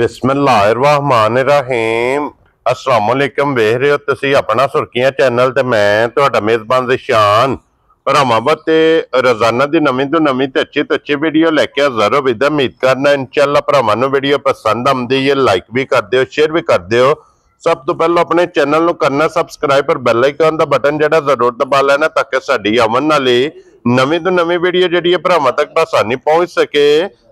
बिस्मिल्लाहिर्रहमानिर्रहीम अस्सलाम वालेकुम। वेख रहे हो तुसी अपना सुर्खियां चैनल ते मैं तुहाडा मेजबान रिशान भरावां ते रोजाना दी नवीं तो नवीं ते अच्छी वीडियो लैके हाज़र हो। विद उम्मीद करना इंशाअल्लाह भरावां नूं वीडियो पसंद आउंदी है, लाइक भी कर दिओ, शेयर भी कर दिओ। सब तो पहले अपने चैनल नूं करना सबसक्राइब और बेल आइकन दा बटन जेड़ा जरूर दबा लेना ताकि साडी आवन वाली नवीं तो नवीं वीडियो जेड़ी भरावां तक आसानी पहुंच सके।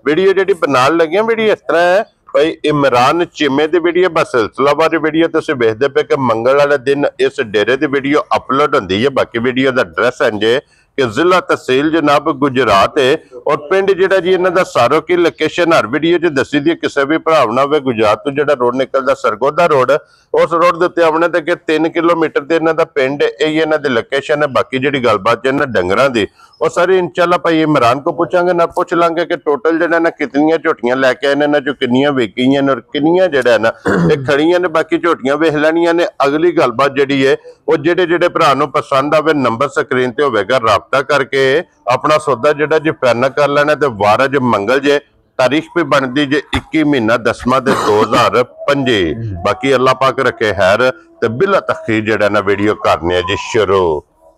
वीडियो जेड़ी बनान लगे वीडियो इस तरह है भाई इमरान चीमे की वीडियो बस सिलसिलावार वीडियो तुसीं वेखदे पे कि मंगल वाले दिन इस डेरे की वीडियो अपलोड होंदी है। बाकी वीडियो का एड्रैस है जे कि जिला तहसील जनाब गुजरात है और पिंड जिहड़ा जी इन्हां दा सारो की लोकेशन हर वीडियो च दसी दी। किसी भी भरावना होवे गुजरात तो जिहड़ा रोड निकलदा सरगोदा रोड उस रोड दे उत्ते आवणे ते 3 किलोमीटर ते इन्हां दा पिंड यही इन्हां दी लोकेशन है। बाकी जिहड़ी गलबात इन्हां डंगरां दी और सारी इंशाअल्लाह भाई इमरान को पूछांगे ना पूछ लांगे कि टोटल जिहड़ा ना कितनियां झोटियां लैके आए ने जो कितनियां विकीयां ने और कितनियां जिहड़ा है ना ये खड़ियां ने। बाकी झोटियां वेख लैणियां ने। अगली गलबात जिहड़ी है वो जिहड़े जिहड़े भरा नूं पसंद आवे नंबर स्क्रीन ते होवेगा राबता करके अपना सौदा जिहड़ा जी फाइनल कर लेना। ते वार अज मंगल जे तारीख भी बनती जे 21 महीना 10वां 2025। बाकी अल्लाह पाक रखे खैर ते बिला तखीर जिहड़ा ना वीडियो करने जी शुरू।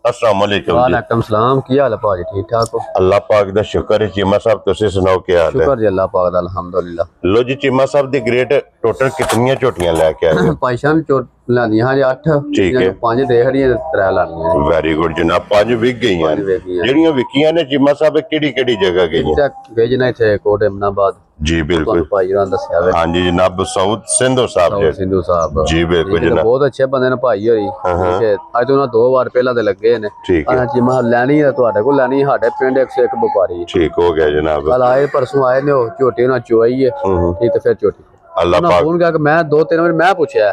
अस्सलाम वालेकुम। वालेकुम सलाम। की हाल है भाजी? ठीक ठाक हो? अल्लाह पाक दा शुक्र है। चीमा साहब तुसी सुनाओ क्या हाल है? शुक्र जी अल्लाह पाक दा अल्हम्दुलिल्लाह। लो जी चीमा साहब दी ग्रेट टोटल कितनियां झोटियां लेके आए हो? पाइशान चोट लानी हां जी 8 ठीक है। 5 देहड़ियां 3 लानियां। वेरी गुड जनाब। 5 विक गईयां जेड़ियां विकियां ने चीमा साहब केड़ी-केड़ी जगह गईयां? गई ना इथे कोट इमनाबाद जी बिल्कुल भाई रान दसया वे। हां जी जनाब साउथ सिंधु साहब जी सिंधु साहब जी बिल्कुल जनाब। बहुत अच्छे बंदे ने भाई होरी ठीक है। आज तो ना 2 बार पहला दे लगे ने। ठीक है जी मैं लैनी है ਤੁਹਾਡੇ ਕੋਲ ਲੈਣੀ ਸਾਡੇ ਪਿੰਡ 101 ਵਪਾਰੀ। ठीक हो गया जनाब। कल आए परसों आए ने झोटी ना चुआई है ठीक ते फिर झोटी अल्लाह पाक फोन करके मैं 2-3 बार मैं पूछया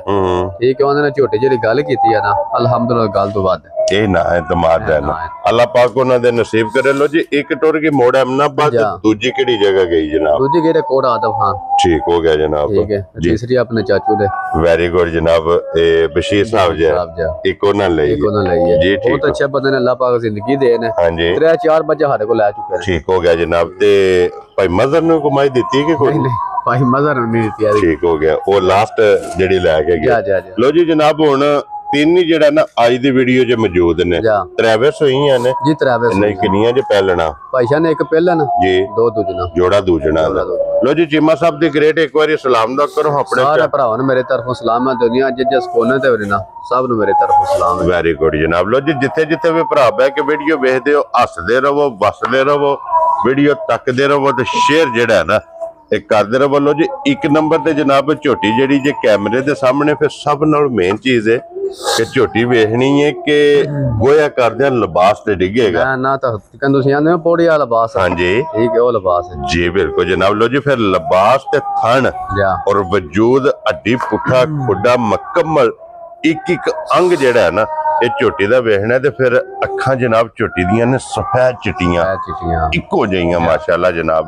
ठीक है उन्होंने झोटी जेडी गल कीती है ना अल्हम्दुलिल्लाह गल तो बाद ए ना है दमाद है ना अल्लाह पाक उन्हां दे नसीब करे। लो जी एक टुर की मोड़ अहमदाबाद दूजी केड़ी जगह गई जनाब? दूजी गेड़े कोट आदम खान। ठीक हो गया जनाब। ठीक है तीसरी अपने चाचू दे। वेरी गुड जनाब। ए बशीर साहब जी एक ना लई है जी। बहुत अच्छे बंदे ने अल्लाह पाक जिंदगी दे ने। हां जी 3-4 बजे हारे को ले चुके हैं। ठीक हो गया जनाब। ते भाई मजर ने कमाई दी कि कोई नहीं भाई मजर नहीं दी। ठीक हो गया वो लास्ट जेडी लेके गया। लो जी जनाब हुन तीन ही जेड़ा ना आज दी वीडियो च मौजूद ने। ट्रैवल्स हुई ने जी। ट्रैवल्स नहीं किनियां जे पहलना भाईशान एक पहलन जी 2 दूजना जोड़ा दूजना। लो जी चीमा साहब दी ग्रेट एक बारी सलाम दा करो अपने सारे भरावां मेरे तरफों सलाम है। दुनिया जिस कोने ते वरना सब नु मेरे तरफों सलाम है। वेरी गुड जनाब। लो जी जिथे जिथे भी भरा बै के वीडियो वेखदे हो हसदे रहो वसदे रहो वीडियो तकदे रहो ते शेयर जेड़ा है ना एक करदे रहो। लो जी एक नंबर ते जनाब झोटी जेड़ी जे कैमरे दे सामने फिर सब नाल मेन चीज है कि झोटी वेखनी है कि गोया करदे लिबास ते डिगेगा ना तो कंदू सियाने पौड़ी वाला लिबास। हां जी ठीक है वो लिबास है जी बिल्कुल जनाब। लो जी फिर लिबास ते थन और वजूद हड्डी पुठा खुडा मुकम्मल एक एक अंग जेड़ा है ना ये झोटी दा वेखना ते फिर अखां जनाब झोटी दियां ने सफेद चिट्टियां इको जिहियां माशाअल्लाह जनाब।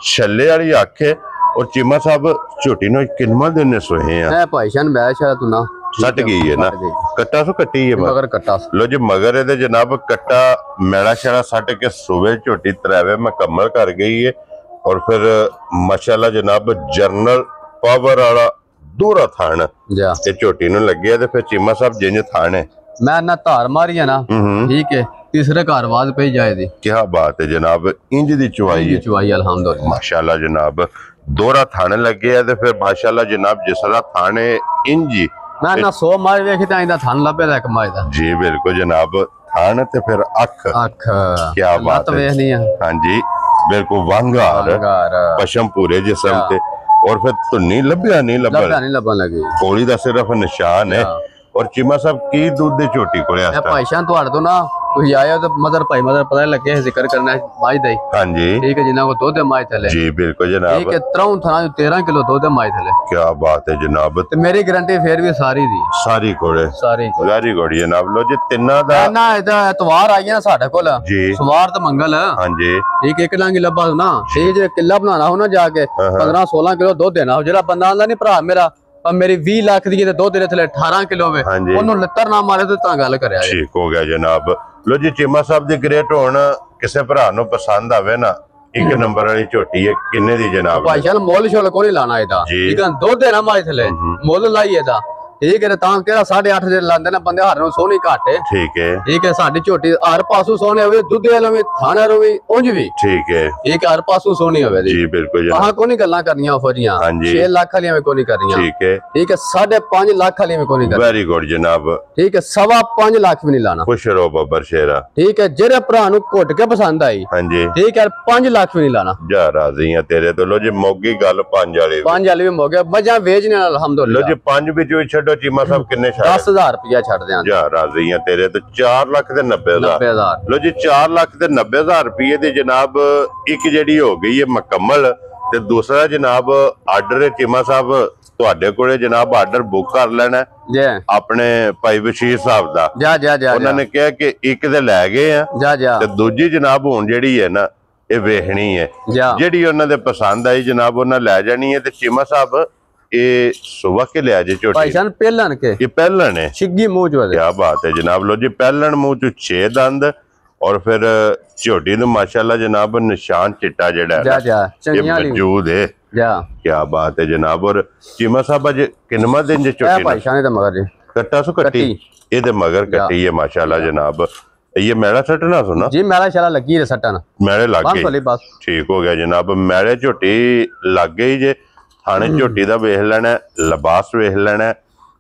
छल्ले वाली अख है और चीमा साहब झोटी नु किन्ना दिन सोए हैं? ए भाईशान मैं शायद तू ना सट गई है ना कट्टा सो कट्टी है मगर कट्टा। लो जी मगर ए जनाब कट्टा मैला शैला सट के सुबह झोटी त्रैवे मुकम्मल कर गई है और फिर माशाअल्लाह जनाब जर्नल पावर वाला दूरा थान ये झोटी नु लगे ते फिर चीमा साहब जिंज थान है मैं ना धार मारी है ना ठीक है तीसरे घर आवाज पे जाए दी। क्या बात है जनाब। इंज दी चुवाई अल्हम्दुलिल्लाह माशाअल्लाह जनाब। दोरा थाने लगे है ते फिर माशाअल्लाह जनाब जिसरा थाने इंजी ना 100 मार वेखी तां दा थान लबे दा कमाई दा जी बिल्कुल जनाब। थान ते फिर अख क्या बात है। हां जी बिल्कुल वांगार पशम पूरे जिस्म ते और फिर धुन्नी नहीं लबन लगी कोली दा सिर्फ निशान है। और चीमा साहब की दूध दे झोटी कोले आस्ता भाईशान तुहाडे तो ना तुसी आए तो मदर भाई मदर पता लगे जिक्र करना माई दा। हां जी ठीक है जिन्ना को दूध माई थले जी बिल्कुल जनाब। ठीक है 3 थाना 13 किलो दूध माई थले। क्या बात है जनाब। ते मेरी गारंटी फिर भी सारी दी सारी कोले सारी वेरी गुड जनाब। लो जी तिन्ना दा ना एदा एतवार आई ना साडे कोल जी सोमवार ते मंगल। हां जी ठीक एक लांगी लब्बा ना ठीक जे किला बनाना हो ना जाके 15-16 किलो दूध देना हो। जेड़ा बंदा आंदा नहीं भरा मेरा मेरी 20 लाख दी दो तेरे थले 18 किलो वे ओनु लत्तर ना मारे तो ता गल करया। ठीक हो गया जनाब। लो जी चीमा साहब दी ग्रेट होण किसे भरा नु पसंद आवे ना ਇੱਕ ਨੰਬਰ ਵਾਲੀ ਝੋਟੀ ਹੈ ਕਿੰਨੇ ਦੀ ਜਨਾਬ? ਭਾਈ ਸਾਹਿਬ ਮੁੱਲ ਛੋਲ ਕੋਈ ਲਾਣਾ ਇਹਦਾ, ਠੀਕ ਹੈ, ਦੁੱਧ ਹੈ ਨਾ ਮਾਈ ਥਲੇ ਮੁੱਲ ਲਾਈ ਇਹਦਾ, ਠੀਕ ਹੈ, ਤਾਂ ਕਿਹੜਾ 8.5 ਦੇ ਲਾਂਦੇ ਨੇ ਬੰਦੇ, ਹਰ ਨੂੰ ਸੋਹਣੀ ਘੱਟ ਹੈ, ਠੀਕ ਹੈ, ਠੀਕ ਹੈ। ਸਾਡੀ ਝੋਟੀ ਹਰ ਪਾਸੋਂ ਸੋਹਣੇ ਹੋਵੇ, ਦੁੱਧ ਵਾਲਾ ਵੀ ਥਾਣਾ ਰੋਵੇ ਉਂਝ ਵੀ, ਠੀਕ ਹੈ, ਠੀਕ, ਹਰ ਪਾਸੋਂ ਸੋਹਣੀ ਹੋਵੇ ਜੀ ਬਿਲਕੁਲ। ਆਹ ਕੋਈ ਨਹੀਂ ਗੱਲਾਂ ਕਰਨੀਆਂ ਫੋਰੀਆਂ 6 ਲੱਖ ਵਾਲੀਆਂ ਵੀ ਕੋਈ ਨਹੀਂ ਕਰਨੀਆਂ, ਠੀਕ ਹੈ, ਠੀਕ ਹੈ, 5.5 ਲੱਖ ਵਾਲੀਆਂ ਵੀ ਕੋਈ ਨਹੀਂ ਕਰਨੀਆਂ, ਵੈਰੀ ਗੁੱਡ ਜਨਾਬ, ਠੀਕ ਹੈ, 5.25 ਲੱਖ ਵੀ ਨਹੀਂ ਲਾਣਾ, ਖੁਸ਼ ਰਹੋ ਬੱਬਰ ਸ਼ੇਰਾ, ਠੀਕ ਹੈ। ਜਿਹੜੇ ਭਰਾ ਨੂੰ ਘੁੱਟ ਕੇ ਪਸੰਦ ਆਈ, ਹਾਂਜੀ, ਠੀਕ ਹੈ, 5 ਲੱਖ ਵੀ ਨਹੀਂ ਲਾਣਾ, ਜਾ ਰਾਜ਼ੀ ਆ ਤੇਰੇ ਤੋਂ। ਲੋ ਜੀ ਮੋਗੀ ਗੱਲ 5 ਵਾਲੀ 5 ਵਾਲੀ ਵੀ ਹੋ ਗਿਆ, ਮੱਝਾਂ ਵੇਚਣੇ ਨਾਲ ਅਲਹਮਦੁਲਿਲਾ। ਲੋ ਜੀ 5 ਵਿੱਚੋਂ ਛੱਡੋ, ਚੀਮਾ ਸਾਹਿਬ ਕਿੰਨੇ ਛੱਡ? 10,000 ਰੁਪਇਆ ਛੱਡ ਦਿਆਂ, ਜਾ ਰਾਜ਼ੀ ਆ ਤੇਰੇ ਤੋਂ। 4 ਲੱਖ ਤੇ 90,000। ਲੋ ਜੀ 4 ਲੱਖ ਤੇ 90,000 ਰੁਪਏ ਦੀ ਜਨਾਬ ਇੱਕ ਜਿਹੜੀ ਹੋ ਗਈ ਹੈ ਮੁਕੰਮਲ, ਤੇ ਦੂਸਰਾ ਜਨਾਬ ਆਰਡਰ ਚੀਮਾ ਸਾਹਿਬ ਤੁਹਾਡੇ ਕੋਲੇ ਜਨਾਬ ਆਰਡਰ ਬੁੱਕ ਕਰ ਲੈਣਾ ਜੀ ਆਪਣੇ ਭਾਈ ਬਸ਼ੀਰ ਸਾਹਿਬ ਦਾ। ਜਾ ਉਹਨਾਂ ਨੇ ਕਿਹਾ ਕਿ ਇੱਕ ਤੇ ਲੈ ਗਏ ਆ, ਤੇ ਦੂਜੀ ਜਨਾਬ ਹੁਣ ਜਿਹੜੀ ਹੈ ਨਾ ਇਹ ਵੇਖਣੀ ਹੈ, ਜਿਹੜੀ ਉਹਨਾਂ ਦੇ ਪਸੰਦ ਆਈ ਜਨਾਬ ਉਹਨਾਂ ਲੈ ਜਾਣੀ ਹੈ। ਤੇ ਚੀਮਾ ਸਾਹਿਬ ਇਹ ਸੁਬਹ ਕੇ ਲਿਆ ਜੇ ਝੋਟੀ? ਭਾਈ ਜਾਨ ਪਹਿਲਣ ਕੇ, ਇਹ ਪਹਿਲਣ ਹੈ, ਛਿੱਗੀ ਮੂੰਹ ਚ। ਕੀ ਬਾਤ ਹੈ ਜਨਾਬ। ਲੋ ਜੀ ਪਹਿਲਣ ਮੂੰਹ ਚ 6 ਦੰਦ, ਔਰ ਫਿਰ ਝੋਟੀ ਨੂੰ ਮਾਸ਼ਾਅੱਲਾ ਜਨਾਬ ਨਿਸ਼ਾਨ ਚਿੱਟਾ ਜਿਹੜਾ ਹੈ ਮੌਜੂਦ ਹੈ। ਕੀ ਬਾਤ ਹੈ ਜਨਾਬ। ਔਰ ਚੀਮਾ ਸਾਹਿਬ ਅੱਜ ਕਿੰਨਾ ਦਿਨ ਜੇ ਝੋਟੀ ਭਾਈ ਜਾਨ ਦੇ ਮਗਰ ਜੀ ਕੱਟਾ ਸੋ ਕੱਟੀ, ਇਹਦੇ ਮਗਰ ਕੱਟੀ ਹੈ ਮਾਸ਼ਾਅੱਲਾ ਜਨਾਬ। ये मैला सटना सुना जी, मैला शाला लगी है सटन, मैले लग गए, बस ठीक हो गया जनाब। मैले झोटी लग गई जे, थाने झोटी दा वेख लेना, लिबास वेख लेना,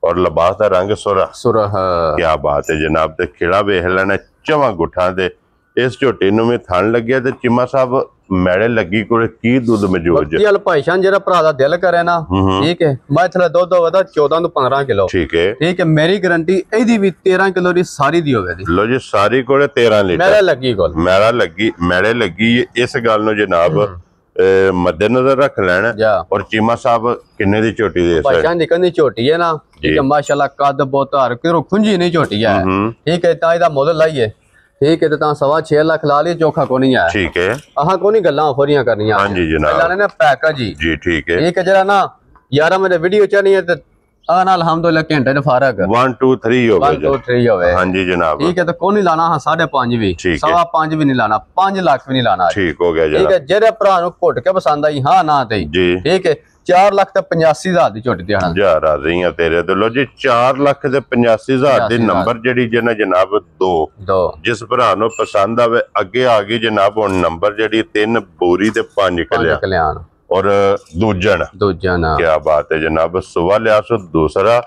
और लिबास दा रंग सुरह सुरह, क्या बात है जनाब। ते खिला वेख लेना चवा गुठा दे। इस झोटी नूं भी थन लग्या ते चिम्मा साहब मैले लगी कोले की दूध मौजूद जे। चल भाई शान जेरा भरा दा दिल करे ना, ठीक है, मैं थले दुध होवे 14 ਤੋਂ 15 किलो, ठीक है, मेरी गारंटी एदी भी 13 किलो दी सारी दी होवे दी। लो जी सारी कोले 13 लीटर मैले लगी कोल, मैले लगी इस गल नु जनाब मद्देनजर रख लेना। और चीमा साहब किन्ने दी झोटी दे भाई शान निकन दी झोटी है ना, ठीक है, माशाल्लाह कद बहुत हर किरो खुंजी नहीं झोटी है, ठीक है, ता एदा मुੱਲ लाइए, ठीक है, तो 6.25 लाख ला ली, चोखा को नहीं है, ठीक है, आहा को नहीं गल्लां फोरियां करनियां। हां जी जनाब, पहला ने पैकेज जी ठीक है, ठीक है, जरा ना यार मेरे वीडियो चलनी है ते आना अल्हम्दुलिल्लाह घंटे ने फर्क 1 2 3 हो गए, 1 2 3 होवे। हां जी जनाब, ठीक है, तो को नहीं लाना, हां 5.5 भी, 5.5 भी नहीं लाना, 5 लाख भी नहीं लाना, ठीक हो गया जनाब, ठीक है। जेरे भरा नु घुट के पसंद आई हां ना ते जी, ठीक है, 4 ਲੱਖ ਤੇ 85,000 ਦੀ ਝੋਟੀ ਤੇ ਹਣਾ ਜਾ ਰਾਜ਼ੀ ਆ ਤੇਰੇ ਤੋਂ। ਲੋ ਜੀ 4 ਲੱਖ ਤੇ 85,000 ਦੀ ਨੰਬਰ ਜਿਹੜੀ ਜਨਾ ਜਨਾਬ 2 ਜਿਸ ਭਰਾ ਨੂੰ ਪਸੰਦ ਆਵੇ ਅੱਗੇ ਆ ਗਈ ਜਨਾਬ। ਹੁਣ ਨੰਬਰ ਜਿਹੜੀ 3 ਬੋਰੀ ਤੇ 5 ਕਲਿਆਣ, ਔਰ ਦੂਜਣ ਕੀ ਬਾਤ ਹੈ ਜਨਾਬ। ਸੁਬਹ ਲਿਆ ਸੋ ਦੂਸਰਾ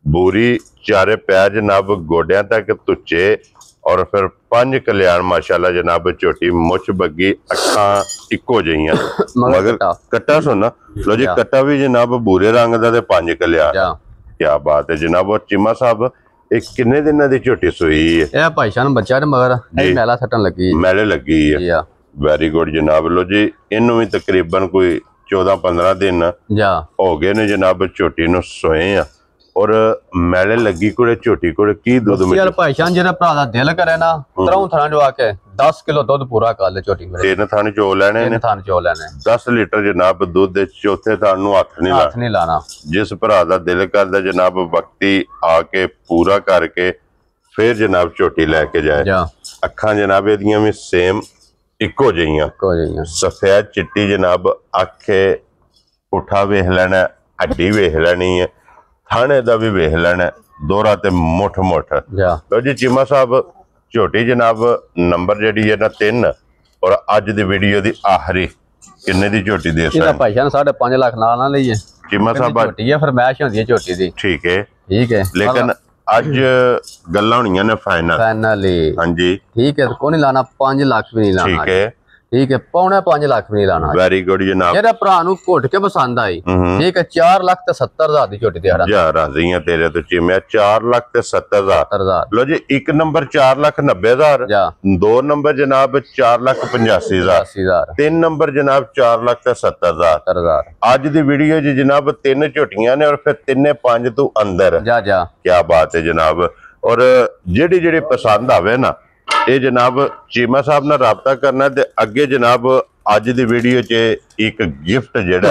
ਬੋਰੀ, ਚਾਰੇ ਪੈਰ ਜਨਾਬ ਗੋਡਿਆਂ ਤੱਕ ਤੁੱਚੇ, और फिर 5 कल्याण माशाल्लाह जनाब। झोटी मुछ बग्गी, अखा इको जइयां, मगर कट्टा सुना। लो जी कट्टा भी जनाब भूरे रंग दा ते 5 कल्याण, क्या बात है जनाब। और चिम्मा साहब एक किन्ने दिनां दी झोटी सूई है? ए भाई शान बच्चा दे मगर मैला सटन लगी, मैले लगी है, वेरी गुड जनाब। लो जी इनू भी तकरीबन कोई 14-15 दिन हो गए ने जनाब झोटी नू सोए आ, और मैले लगी कोले झोटी कोले की दूध में यार भाई शान जेरा भरा दा दिल करे ना, तरह थाना जो आके 10 किलो दूध पूरा कर ले झोटी मेरे। 3 थाने चो लेने ने, 3 थाने चो लेने 10 लीटर जनाब दूध दे। चौथे थान नु हाथ नहीं लाना। जिस भरा दा दिल करदा जनाब वक्ती आके पूरा करके फिर जनाब झोटी लेके जाए। अखां जनाब एदियां भी सेम इको जइयां, सफेद चिट्टी जनाब। आखे पुठा वेख लेना, हड्डी वेख लेनी है, थाने दा भी वेख लेना, दोहरा ते मुठ मुठ। लो जी चीमा साहब झोटी जनाब नंबर जेडी है ना 3, और अज दी वीडियो दी आखिरी किन्ने दी झोटी दे सकदा भाई जान? 5.5 लाख ना लईए चीमा साहब, झोटी है फरमाइश होंदी है झोटी दी, ठीक है, लेकिन अज गल्लां होणियां ने फाइनल। हां जी ठीक है, को नहीं लाना, 5 लाख भी नहीं लाना, ठीक है, ठीक है, 5.25 लाख भी नहीं लाना। वेरी गुड जनाब। जेरा भरा नु घुट के पसंद आई, ठीक है, 4 ਲੱਖ ਤੇ 70,000 ਦੀ ਝੋਟੀ ਤੇ ਹੜਾ ਜਾ ਰਾਜ਼ੀ ਆ ਤੇਰੇ ਤੋਂ ਚੀਮਿਆ। 4 ਲੱਖ ਤੇ 70,000। ਲੋ ਜੀ ਇੱਕ ਨੰਬਰ 4,90,000, 2 ਨੰਬਰ ਜਨਾਬ 4,85,000, 3 ਨੰਬਰ ਜਨਾਬ 4,70,000। ਅੱਜ ਦੀ ਵੀਡੀਓ 'ਚ ਜਨਾਬ 3 ਝੋਟੀਆਂ ਨੇ, ਔਰ ਫਿਰ ਤਿੰਨੇ 5 ਤੋਂ ਅੰਦਰ। ਕੀ ਬਾਤ ਹੈ ਜਨਾਬ। ਔਰ ਜਿਹੜੀ ਪਸੰਦ ਆਵੇ ਨਾ ਇਹ जनाब चीमा साहब ने राबता करना। ते अगे जनाब अज दी वीडियो च एक गिफ्ट जेड़ा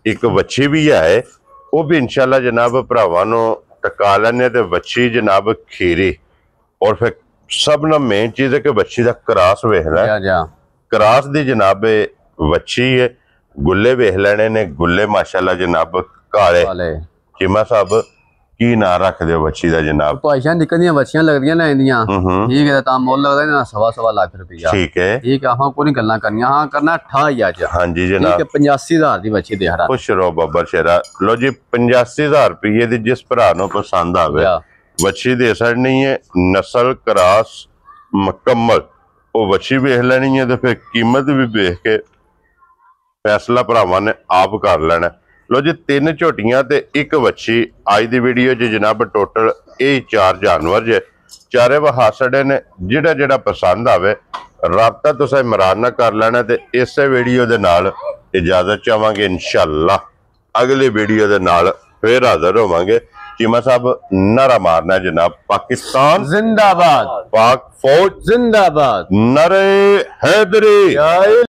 एक वच्छी भी है, वो भी इंशाल्लाह जनाब भरावां नूं टका लैने। ते वच्छी जनाब खीरी, और फिर सब ना मेन चीज है कि वच्छी दा क्रॉस वेखना। क्रास दी जनाब वच्छी है। गुल्ले वेख लेने ने, गुल्ले माशाल्लाह जनाब काले। चीमा साहब की ना रख दे वच्छी दा जनाब? भाईशां निकलियां वच्छियां लगदियां ना इंदियां, ठीक है, ता मोल लगदा ना 1.25 लाख रुपया। ठीक है, ठीक है, हां कोई गल्लां करनियां, हां करना 28 आज। हां जी जनाब, ठीक है, 85,000 दी वच्छी दे हरा। खुश रहो बब्बर शेरा। लो जी 85,000 रुपये दी जिस भरा नु पसंद आवे वच्छी दे छड़नी है। नस्ल क्रास मुकम्मल वो वच्छी वेख लेनी है, तो फिर कीमत भी वेख के फैसला भरावां ने आप कर लेना। लो जी 3 झोटियां ते 1 वच्छी आज दी वीडियो च जनाब टोटल ये 4 जानवर जे चारे वहा छड़े ने। जिहड़ा जिहड़ा पसंद आवे राबता तुसां इमरान नाल कर लेना। ते इसे वीडियो दे नाल इजाजत चाहांगे, इंशाअल्लाह अगली वीडियो दे नाल फिर हाजिर होवांगे। चीमा साहब नारा मारना जनाब, पाकिस्तान जिंदाबाद, पाक फौज जिंदाबाद, नारे हैदरी।